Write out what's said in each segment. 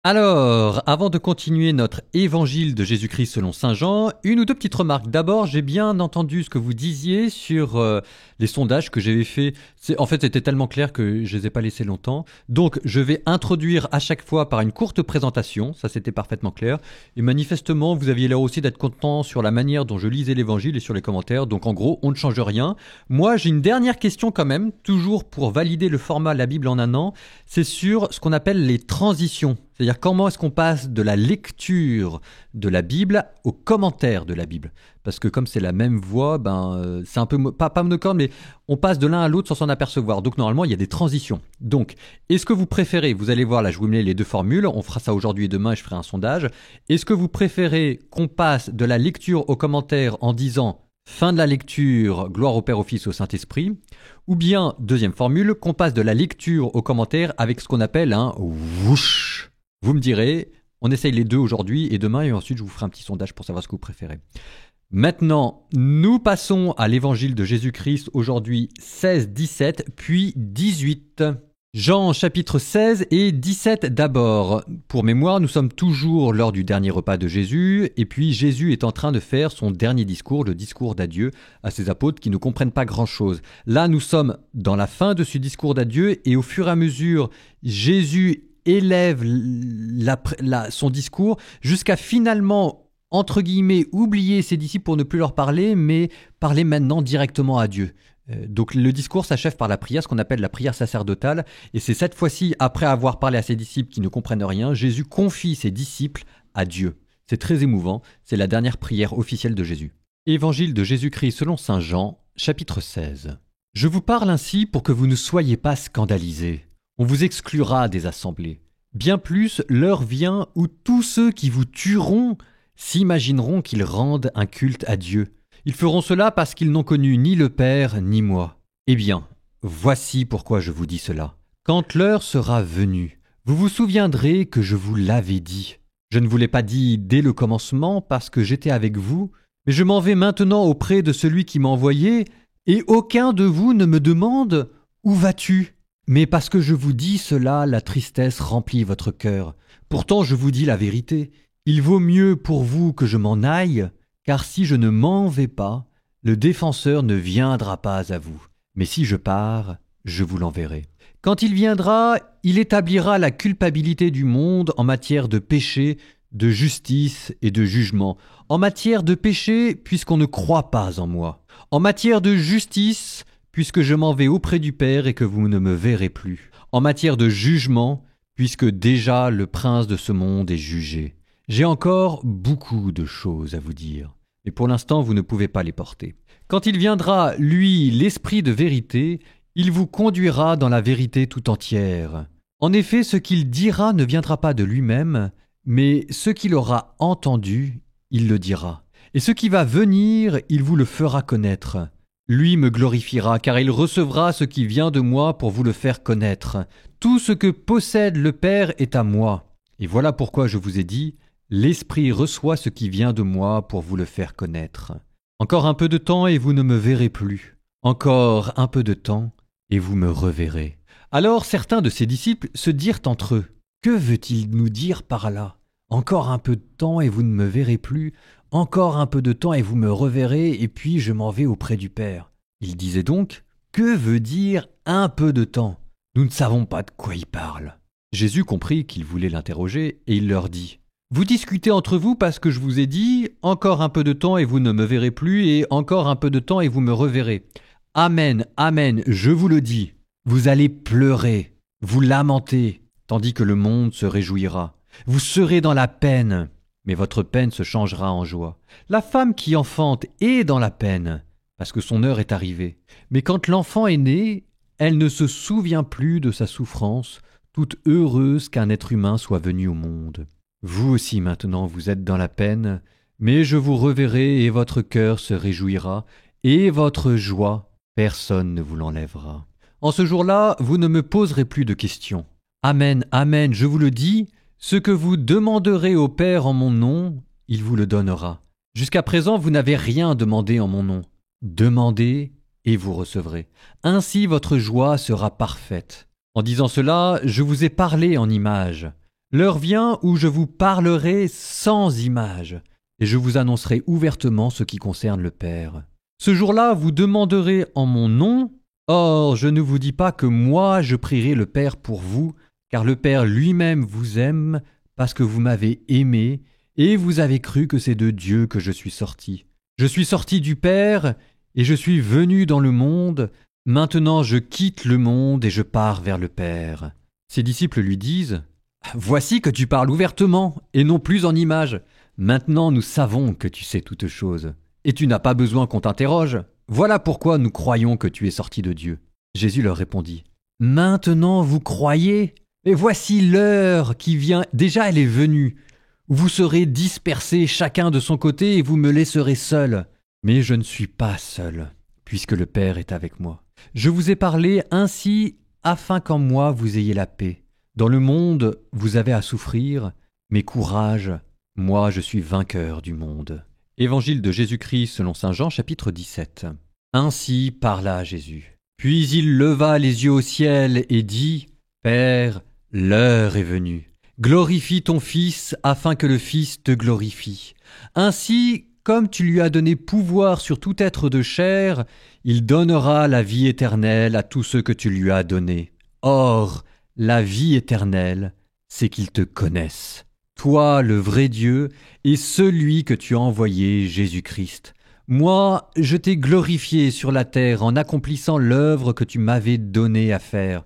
Alors, avant de continuer notre évangile de Jésus-Christ selon Saint Jean, une ou deux petites remarques. D'abord, j'ai bien entendu ce que vous disiez sur les sondages que j'avais faits. En fait, c'était tellement clair que je ne les ai pas laissés longtemps. Donc, je vais introduire à chaque fois par une courte présentation. Ça, c'était parfaitement clair. Et manifestement, vous aviez l'air aussi d'être content sur la manière dont je lisais l'évangile et sur les commentaires. Donc, en gros, on ne change rien. Moi, j'ai une dernière question quand même, toujours pour valider le format La Bible en un an. C'est sur ce qu'on appelle les transitions. C'est-à-dire comment est-ce qu'on passe de la lecture de la Bible aux commentaires de la Bible. Parce que comme c'est la même voix, c'est un peu, pas monocorde, mais on passe de l'un à l'autre sans s'en apercevoir. Donc normalement, il y a des transitions. Donc, est-ce que vous préférez, vous allez voir là, je vous mets les deux formules, on fera ça aujourd'hui et demain et je ferai un sondage. Est-ce que vous préférez qu'on passe de la lecture aux commentaires en disant fin de la lecture, gloire au Père, au Fils, au Saint-Esprit, ou bien, deuxième formule, qu'on passe de la lecture aux commentaires avec ce qu'on appelle un whoosh. Vous me direz, on essaye les deux aujourd'hui et demain, et ensuite je vous ferai un petit sondage pour savoir ce que vous préférez. Maintenant, nous passons à l'évangile de Jésus-Christ, aujourd'hui 16, 17, puis 18. Jean chapitre 16 et 17 d'abord. Pour mémoire, nous sommes toujours lors du dernier repas de Jésus, et puis Jésus est en train de faire son dernier discours, le discours d'adieu à ses apôtres qui ne comprennent pas grand-chose. Là, nous sommes dans la fin de ce discours d'adieu, et au fur et à mesure, Jésus élève son discours jusqu'à finalement, entre guillemets, oublier ses disciples pour ne plus leur parler, mais parler maintenant directement à Dieu. Donc le discours s'achève par la prière, ce qu'on appelle la prière sacerdotale, et c'est cette fois-ci, après avoir parlé à ses disciples qui ne comprennent rien, Jésus confie ses disciples à Dieu. C'est très émouvant, c'est la dernière prière officielle de Jésus. Évangile de Jésus-Christ selon Saint Jean, chapitre 16. Je vous parle ainsi pour que vous ne soyez pas scandalisés. On vous exclura des assemblées. Bien plus, l'heure vient où tous ceux qui vous tueront s'imagineront qu'ils rendent un culte à Dieu. Ils feront cela parce qu'ils n'ont connu ni le Père ni moi. Eh bien, voici pourquoi je vous dis cela. Quand l'heure sera venue, vous vous souviendrez que je vous l'avais dit. Je ne vous l'ai pas dit dès le commencement parce que j'étais avec vous, mais je m'en vais maintenant auprès de celui qui m'a envoyé, et aucun de vous ne me demande « Où vas-tu » Mais parce que je vous dis cela, la tristesse remplit votre cœur. Pourtant je vous dis la vérité. Il vaut mieux pour vous que je m'en aille, car si je ne m'en vais pas, le défenseur ne viendra pas à vous. Mais si je pars, je vous l'enverrai. Quand il viendra, il établira la culpabilité du monde en matière de péché, de justice et de jugement. En matière de péché, puisqu'on ne croit pas en moi. En matière de justice, puisque je m'en vais auprès du Père et que vous ne me verrez plus. En matière de jugement, puisque déjà le prince de ce monde est jugé. J'ai encore beaucoup de choses à vous dire, mais pour l'instant vous ne pouvez pas les porter. Quand il viendra, lui, l'Esprit de vérité, il vous conduira dans la vérité tout entière. En effet, ce qu'il dira ne viendra pas de lui-même, mais ce qu'il aura entendu, il le dira. Et ce qui va venir, il vous le fera connaître. Lui me glorifiera, car il recevra ce qui vient de moi pour vous le faire connaître. Tout ce que possède le Père est à moi. Et voilà pourquoi je vous ai dit, l'Esprit reçoit ce qui vient de moi pour vous le faire connaître. Encore un peu de temps et vous ne me verrez plus. Encore un peu de temps et vous me reverrez. Alors certains de ses disciples se dirent entre eux, « Que veut-il nous dire par là ? Encore un peu de temps et vous ne me verrez plus. Encore un peu de temps et vous me reverrez, et puis je m'en vais auprès du Père. » Il disait donc, « Que veut dire un peu de temps ? Nous ne savons pas de quoi il parle. » Jésus comprit qu'il voulait l'interroger, et il leur dit, « Vous discutez entre vous parce que je vous ai dit, encore un peu de temps et vous ne me verrez plus, et encore un peu de temps et vous me reverrez. Amen, amen, je vous le dis, vous allez pleurer, vous lamenter, tandis que le monde se réjouira. Vous serez dans la peine, mais votre peine se changera en joie. La femme qui enfante est dans la peine, parce que son heure est arrivée. Mais quand l'enfant est né, elle ne se souvient plus de sa souffrance, toute heureuse qu'un être humain soit venu au monde. Vous aussi maintenant vous êtes dans la peine, mais je vous reverrai et votre cœur se réjouira, et votre joie, personne ne vous l'enlèvera. En ce jour-là, vous ne me poserez plus de questions. Amen, amen, je vous le dis, ce que vous demanderez au Père en mon nom, il vous le donnera. Jusqu'à présent, vous n'avez rien demandé en mon nom. Demandez et vous recevrez. Ainsi votre joie sera parfaite. En disant cela, je vous ai parlé en images. L'heure vient où je vous parlerai sans image, et je vous annoncerai ouvertement ce qui concerne le Père. Ce jour-là, vous demanderez en mon nom. Or, je ne vous dis pas que moi je prierai le Père pour vous, car le Père lui-même vous aime parce que vous m'avez aimé, et vous avez cru que c'est de Dieu que je suis sorti. Je suis sorti du Père, et je suis venu dans le monde. Maintenant je quitte le monde et je pars vers le Père. Ses disciples lui disent « Voici que tu parles ouvertement, et non plus en images. Maintenant nous savons que tu sais toutes choses, et tu n'as pas besoin qu'on t'interroge. Voilà pourquoi nous croyons que tu es sorti de Dieu. » Jésus leur répondit « Maintenant vous croyez ? Et voici l'heure qui vient, déjà elle est venue. Vous serez dispersés chacun de son côté et vous me laisserez seul. Mais je ne suis pas seul, puisque le Père est avec moi. Je vous ai parlé ainsi afin qu'en moi vous ayez la paix. Dans le monde, vous avez à souffrir, mais courage, moi je suis vainqueur du monde. » Évangile de Jésus-Christ selon saint Jean, chapitre 17. Ainsi parla Jésus. Puis il leva les yeux au ciel et dit « Père, l'heure est venue. Glorifie ton Fils afin que le Fils te glorifie. Ainsi, comme tu lui as donné pouvoir sur tout être de chair, il donnera la vie éternelle à tous ceux que tu lui as donnés. Or, la vie éternelle, c'est qu'ils te connaissent, toi le vrai Dieu, et celui que tu as envoyé, Jésus-Christ. Moi, je t'ai glorifié sur la terre en accomplissant l'œuvre que tu m'avais donnée à faire.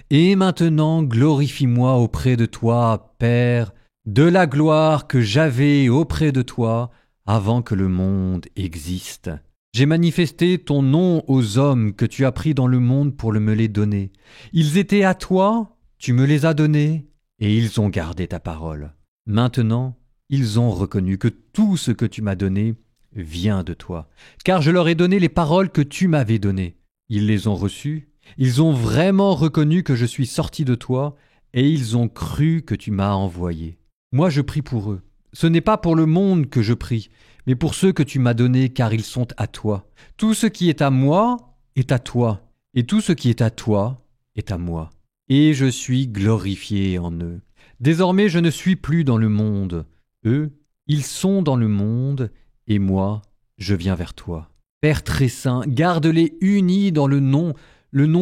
Et maintenant, glorifie-moi auprès de toi, Père, de la gloire que j'avais auprès de toi avant que le monde existe. J'ai manifesté ton nom aux hommes que tu as pris dans le monde pour me les donner. Ils étaient à toi, tu me les as donnés, et ils ont gardé ta parole. Maintenant, ils ont reconnu que tout ce que tu m'as donné vient de toi, car je leur ai donné les paroles que tu m'avais données. Ils les ont reçues, ils ont vraiment reconnu que je suis sorti de toi, et ils ont cru que tu m'as envoyé. Moi je prie pour eux. Ce n'est pas pour le monde que je prie, mais pour ceux que tu m'as donnés, car ils sont à toi. Tout ce qui est à moi est à toi, et tout ce qui est à toi est à moi. Et je suis glorifié en eux. Désormais je ne suis plus dans le monde. Eux, ils sont dans le monde, et moi, je viens vers toi. Père très saint, garde-les unis dans le nom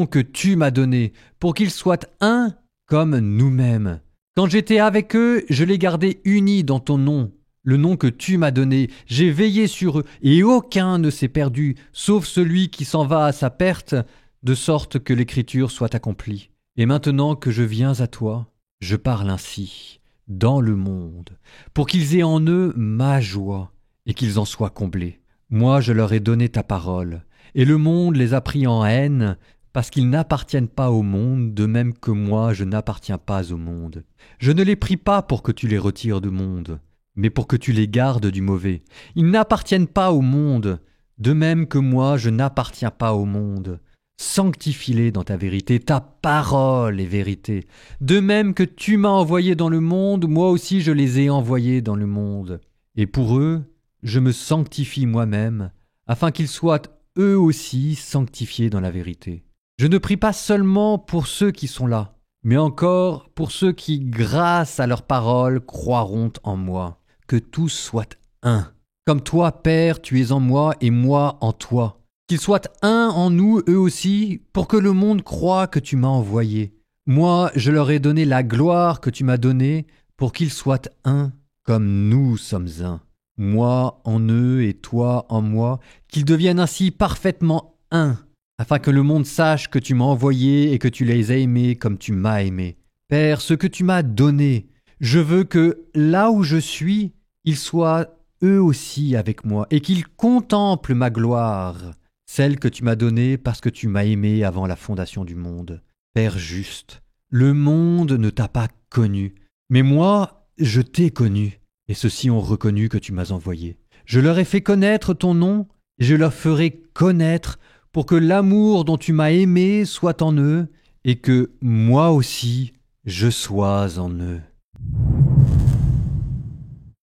que tu m'as donné, pour qu'ils soient un comme nous-mêmes. Quand j'étais avec eux, je les gardais unis dans ton nom, le nom que tu m'as donné. J'ai veillé sur eux, et aucun ne s'est perdu, sauf celui qui s'en va à sa perte, de sorte que l'écriture soit accomplie. Et maintenant que je viens à toi, je parle ainsi, dans le monde, pour qu'ils aient en eux ma joie, et qu'ils en soient comblés. Moi je leur ai donné ta parole, et le monde les a pris en haine, parce qu'ils n'appartiennent pas au monde, de même que moi je n'appartiens pas au monde. Je ne les prie pas pour que tu les retires du monde, mais pour que tu les gardes du mauvais. Ils n'appartiennent pas au monde, de même que moi je n'appartiens pas au monde. Sanctifie-les dans ta vérité, ta parole est vérité. De même que tu m'as envoyé dans le monde, moi aussi je les ai envoyés dans le monde. Et pour eux, je me sanctifie moi-même, afin qu'ils soient eux aussi sanctifiés dans la vérité. Je ne prie pas seulement pour ceux qui sont là, mais encore pour ceux qui, grâce à leur parole, croiront en moi. Que tous soient un. Comme toi, Père, tu es en moi et moi en toi. Qu'ils soient un en nous, eux aussi, pour que le monde croie que tu m'as envoyé. Moi, je leur ai donné la gloire que tu m'as donnée, pour qu'ils soient un, comme nous sommes un. Moi en eux et toi en moi, qu'ils deviennent ainsi parfaitement un, afin que le monde sache que tu m'as envoyé et que tu les as aimés comme tu m'as aimé. Père, ce que tu m'as donné, je veux que, là où je suis, ils soient eux aussi avec moi, et qu'ils contemplent ma gloire, celle que tu m'as donnée parce que tu m'as aimé avant la fondation du monde. Père juste, le monde ne t'a pas connu, mais moi, je t'ai connu. Et ceux-ci ont reconnu que tu m'as envoyé. Je leur ai fait connaître ton nom, et je leur ferai connaître pour que l'amour dont tu m'as aimé soit en eux, et que moi aussi je sois en eux.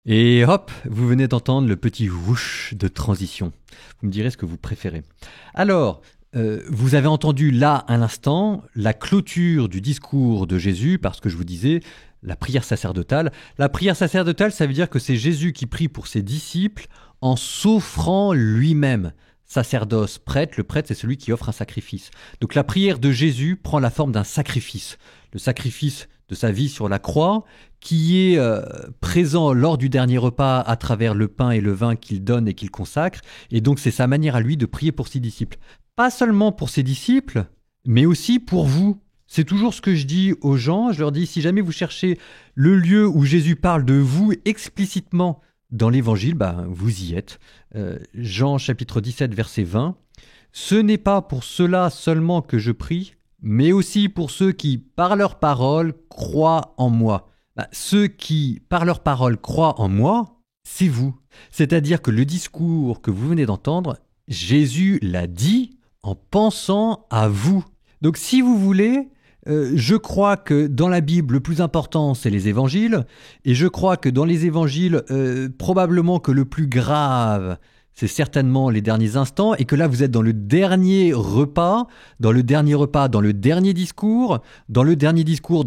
Et hop, vous venez d'entendre le petit whoosh de transition. Vous me direz ce que vous préférez. Alors, vous avez entendu là, à l'instant, la clôture du discours de Jésus, parce que je vous disais, la prière sacerdotale. La prière sacerdotale, ça veut dire que c'est Jésus qui prie pour ses disciples en s'offrant lui-même. Sacerdoce, prêtre, le prêtre c'est celui qui offre un sacrifice. Donc la prière de Jésus prend la forme d'un sacrifice. Le sacrifice de sa vie sur la croix, qui est présent lors du dernier repas à travers le pain et le vin qu'il donne et qu'il consacre. Et donc c'est sa manière à lui de prier pour ses disciples. Pas seulement pour ses disciples, mais aussi pour vous. C'est toujours ce que je dis aux gens. Je leur dis, si jamais vous cherchez le lieu où Jésus parle de vous explicitement dans l'Évangile, vous y êtes. Jean chapitre 17, verset 20. « Ce n'est pas pour cela seulement que je prie, mais aussi pour ceux qui, par leur parole, croient en moi. » Ceux qui, par leur parole, croient en moi, c'est vous. C'est-à-dire que le discours que vous venez d'entendre, Jésus l'a dit en pensant à vous. Donc si vous voulez, je crois que dans la Bible, le plus important, c'est les évangiles. Et je crois que dans les évangiles, probablement que le plus grave, c'est certainement les derniers instants. Et que là, vous êtes dans le dernier repas, dans le dernier discours, dans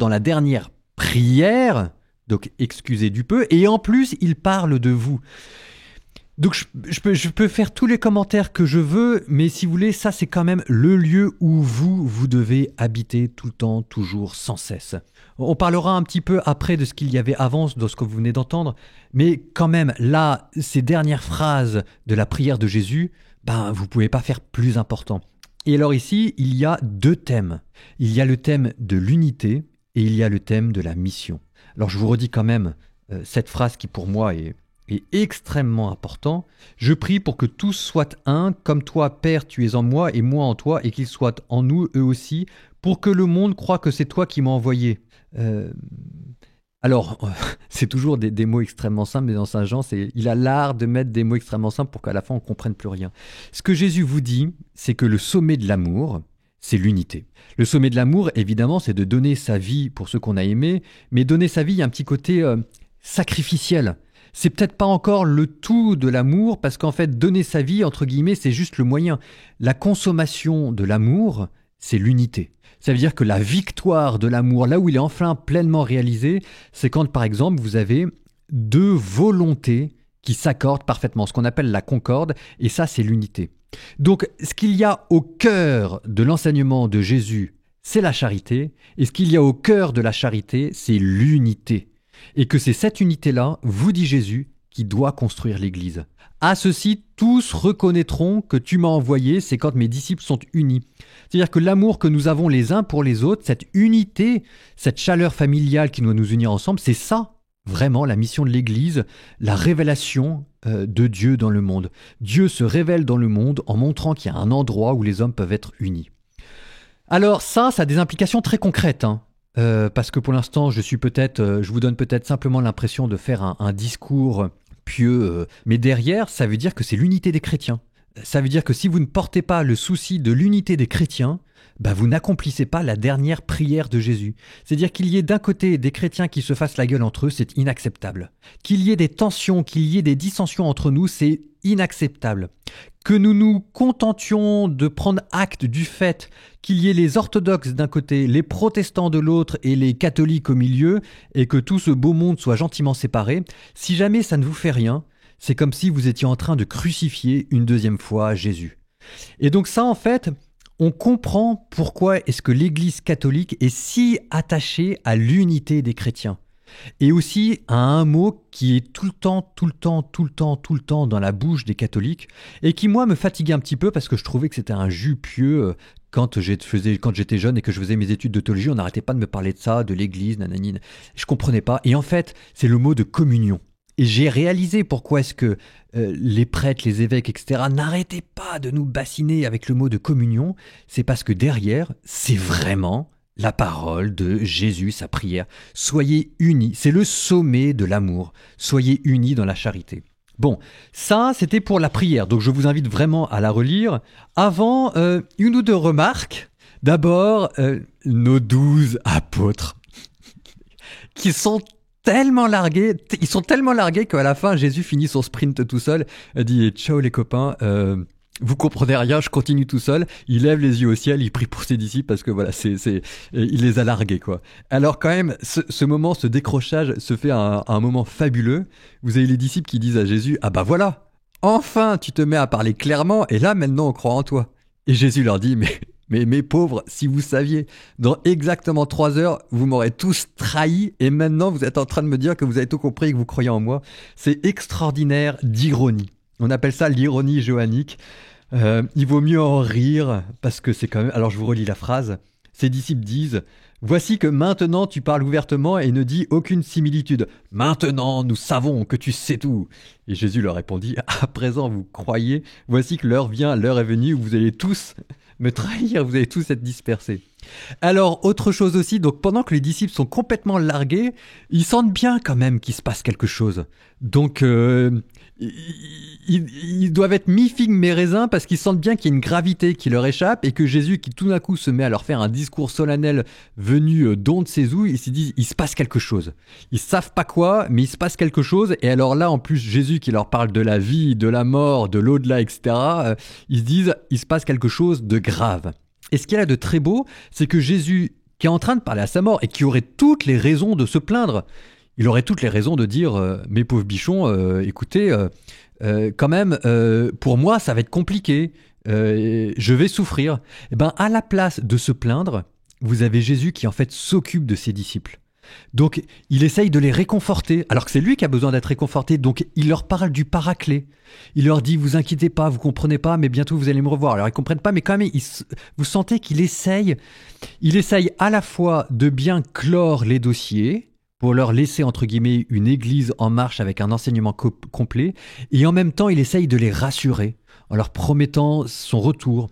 la dernière prière. Donc excusez du peu. Et en plus, il parle de vous. Donc je peux faire tous les commentaires que je veux, mais si vous voulez, ça c'est quand même le lieu où vous devez habiter tout le temps, toujours, sans cesse. On parlera un petit peu après de ce qu'il y avait avant, de ce que vous venez d'entendre, mais quand même, là, ces dernières phrases de la prière de Jésus, vous ne pouvez pas faire plus important. Et alors ici, il y a deux thèmes. Il y a le thème de l'unité et il y a le thème de la mission. Alors je vous redis quand même cette phrase qui pour moi est extrêmement important. Je prie pour que tous soient un, comme toi, Père, tu es en moi et moi en toi, et qu'ils soient en nous, eux aussi, pour que le monde croie que c'est toi qui m'as envoyé. Alors, c'est toujours des mots extrêmement simples, mais dans Saint Jean, il a l'art de mettre des mots extrêmement simples pour qu'à la fin, on ne comprenne plus rien. Ce que Jésus vous dit, c'est que le sommet de l'amour, c'est l'unité. Le sommet de l'amour, évidemment, c'est de donner sa vie pour ceux qu'on a aimés, mais donner sa vie, il y a un petit côté sacrificiel. C'est peut-être pas encore le tout de l'amour, parce qu'en fait, donner sa vie, entre guillemets, c'est juste le moyen. La consommation de l'amour, c'est l'unité. Ça veut dire que la victoire de l'amour, là où il est enfin pleinement réalisé, c'est quand, par exemple, vous avez deux volontés qui s'accordent parfaitement, ce qu'on appelle la concorde, et ça, c'est l'unité. Donc, ce qu'il y a au cœur de l'enseignement de Jésus, c'est la charité, et ce qu'il y a au cœur de la charité, c'est l'unité. Et que c'est cette unité-là, vous dit Jésus, qui doit construire l'Église. À ceci, tous reconnaîtront que tu m'as envoyé, c'est quand mes disciples sont unis. C'est-à-dire que l'amour que nous avons les uns pour les autres, cette unité, cette chaleur familiale qui doit nous unir ensemble, c'est ça, vraiment, la mission de l'Église, la révélation de Dieu dans le monde. Dieu se révèle dans le monde en montrant qu'il y a un endroit où les hommes peuvent être unis. Alors ça a des implications très concrètes, parce que pour l'instant, je vous donne peut-être simplement l'impression de faire un discours pieux, mais derrière, ça veut dire que c'est l'unité des chrétiens. Ça veut dire que si vous ne portez pas le souci de l'unité des chrétiens, vous n'accomplissez pas la dernière prière de Jésus. C'est-à-dire qu'il y ait d'un côté des chrétiens qui se fassent la gueule entre eux, c'est inacceptable. Qu'il y ait des tensions, qu'il y ait des dissensions entre nous, c'est inacceptable. Que nous nous contentions de prendre acte du fait qu'il y ait les orthodoxes d'un côté, les protestants de l'autre et les catholiques au milieu, et que tout ce beau monde soit gentiment séparé, si jamais ça ne vous fait rien, c'est comme si vous étiez en train de crucifier une deuxième fois Jésus. Et donc ça, en fait, on comprend pourquoi est-ce que l'Église catholique est si attachée à l'unité des chrétiens. Et aussi à un mot qui est tout le temps dans la bouche des catholiques et qui, moi, me fatiguait un petit peu parce que je trouvais que c'était un jus pieux quand j'étais jeune et que je faisais mes études de théologie. On n'arrêtait pas de me parler de ça, de l'Église, nanani. Je comprenais pas. Et en fait, c'est le mot de communion. Et j'ai réalisé pourquoi est-ce que les prêtres, les évêques, etc. n'arrêtaient pas de nous bassiner avec le mot de communion. C'est parce que derrière, c'est vraiment la parole de Jésus, sa prière. Soyez unis, c'est le sommet de l'amour. Soyez unis dans la charité. Bon, ça c'était pour la prière, donc je vous invite vraiment à la relire. Avant, une ou deux remarques. D'abord, nos 12 apôtres, qui sont tellement largués, qu'à la fin Jésus finit son sprint tout seul, dit « Ciao les copains ». Vous comprenez rien, je continue tout seul. Il lève les yeux au ciel, il prie pour ses disciples parce que voilà, il les a largués quoi. Alors quand même, ce moment, ce décrochage se fait à un moment fabuleux. Vous avez les disciples qui disent à Jésus, ah bah voilà, enfin tu te mets à parler clairement et là maintenant on croit en toi. Et Jésus leur dit, mais mes pauvres, si vous saviez, dans exactement 3 heures, vous m'aurez tous trahi et maintenant vous êtes en train de me dire que vous avez tout compris et que vous croyez en moi. C'est extraordinaire d'ironie. On appelle ça l'ironie johannique. Il vaut mieux en rire parce que c'est quand même... Alors je vous relis la phrase. Ses disciples disent: Voici que maintenant tu parles ouvertement et ne dis aucune similitude. Maintenant nous savons que tu sais tout. Et Jésus leur répondit: À présent vous croyez, voici que l'heure vient, l'heure est venue où vous allez tous me trahir, vous allez tous être dispersés. Alors, autre chose aussi, donc pendant que les disciples sont complètement largués, ils sentent bien quand même qu'il se passe quelque chose. Donc, ils doivent être mi-figue mi-raisin parce qu'ils sentent bien qu'il y a une gravité qui leur échappe et que Jésus, qui tout d'un coup se met à leur faire un discours solennel venu d'on ne sait où, ils se disent, il se passe quelque chose. Ils savent pas quoi, mais il se passe quelque chose. Et alors là, en plus, Jésus qui leur parle de la vie, de la mort, de l'au-delà, etc., ils se disent, il se passe quelque chose de grave. Et ce qu'il y a de très beau, c'est que Jésus, qui est en train de parler à sa mort et qui aurait toutes les raisons de se plaindre, il aurait toutes les raisons de dire mes pauvres bichons, écoutez, quand même, pour moi, ça va être compliqué, je vais souffrir. Et ben, à la place de se plaindre, vous avez Jésus qui en fait s'occupe de ses disciples. Donc, il essaye de les réconforter, alors que c'est lui qui a besoin d'être réconforté. Donc, il leur parle du paraclet. Il leur dit, vous inquiétez pas, vous comprenez pas, mais bientôt vous allez me revoir. Alors, ils comprennent pas, mais quand même, vous sentez qu'il essaye. Il essaye à la fois de bien clore les dossiers, pour leur laisser, entre guillemets, une église en marche avec un enseignement complet, et en même temps, il essaye de les rassurer, en leur promettant son retour,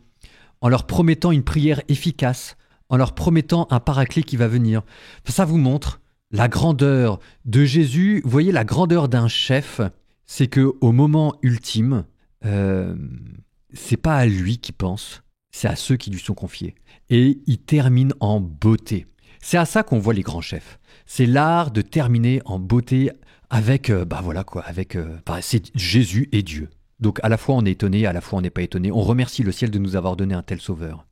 en leur promettant une prière efficace, en leur promettant un paraclet qui va venir. Ça vous montre la grandeur de Jésus. Vous voyez la grandeur d'un chef, c'est que au moment ultime, c'est pas à lui qu'il pense, c'est à ceux qui lui sont confiés. Et il termine en beauté. C'est à ça qu'on voit les grands chefs. C'est l'art de terminer en beauté avec, c'est Jésus et Dieu. Donc à la fois on est étonné, à la fois on n'est pas étonné. On remercie le ciel de nous avoir donné un tel sauveur.